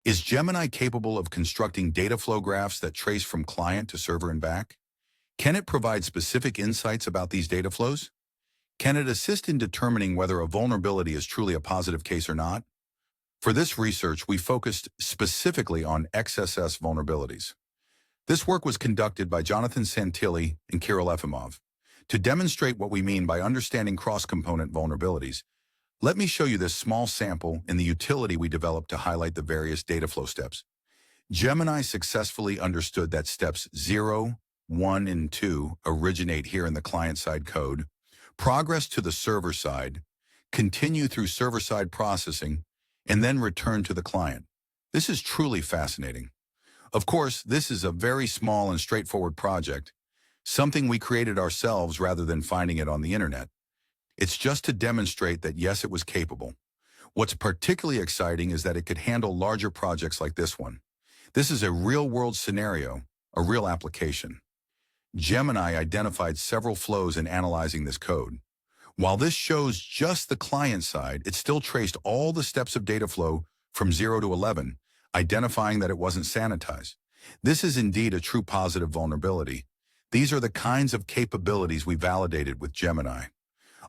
Is Gemini capable of constructing data flow graphs that trace from client to server and back? Can it provide specific insights about these data flows? Can it assist in determining whether a vulnerability is truly a positive case or not? For this research, we focused specifically on XSS vulnerabilities. This work was conducted by Jonathan Santilli and Kirill Efimov. To demonstrate what we mean by understanding cross-component vulnerabilities, let me show you this small sample in the utility we developed to highlight the various data flow steps. Gemini successfully understood that steps 0, 1, and 2 originate here in the client-side code, progress to the server side, continue through server-side processing, and then return to the client. This is truly fascinating. Of course, this is a very small and straightforward project, something we created ourselves rather than finding it on the internet. It's just to demonstrate that yes, it was capable. What's particularly exciting is that it could handle larger projects like this one. This is a real-world scenario, a real application. Gemini identified several flows in analyzing this code. While this shows just the client side, it still traced all the steps of data flow from 0 to 11, identifying that it wasn't sanitized. This is indeed a true positive vulnerability. These are the kinds of capabilities we validated with Gemini.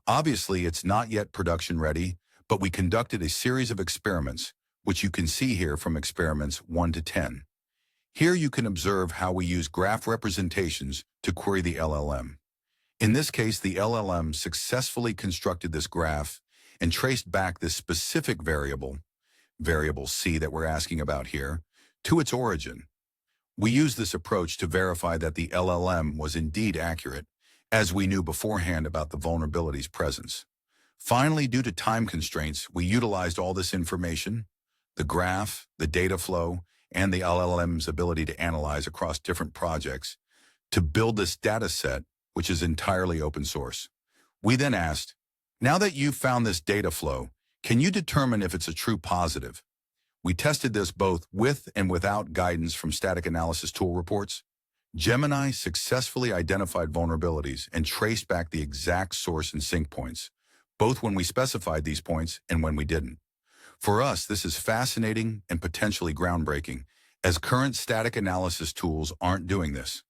Obviously, it's not yet production ready, but we conducted a series of experiments, which you can see here from experiments 1 to 10. Here you can observe how we use graph representations to query the LLM. In this case, the LLM successfully constructed this graph and traced back this specific variable C that we're asking about here, to its origin. We used this approach to verify that the LLM was indeed accurate, as we knew beforehand about the vulnerability's presence. Finally, due to time constraints, we utilized all this information, the graph, the data flow, and the LLM's ability to analyze across different projects, to build this data set, which is entirely open source. We then asked, now that you've found this data flow, can you determine if it's a true positive? We tested this both with and without guidance from static analysis tool reports. Gemini successfully identified vulnerabilities and traced back the exact source and sync points, both when we specified these points and when we didn't. For us, this is fascinating and potentially groundbreaking, as current static analysis tools aren't doing this.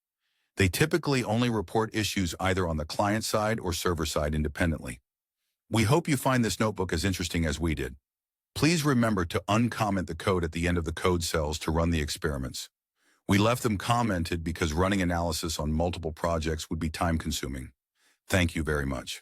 They typically only report issues either on the client side or server side independently. We hope you find this notebook as interesting as we did. Please remember to uncomment the code at the end of the code cells to run the experiments. We left them commented because running analysis on multiple projects would be time-consuming. Thank you very much.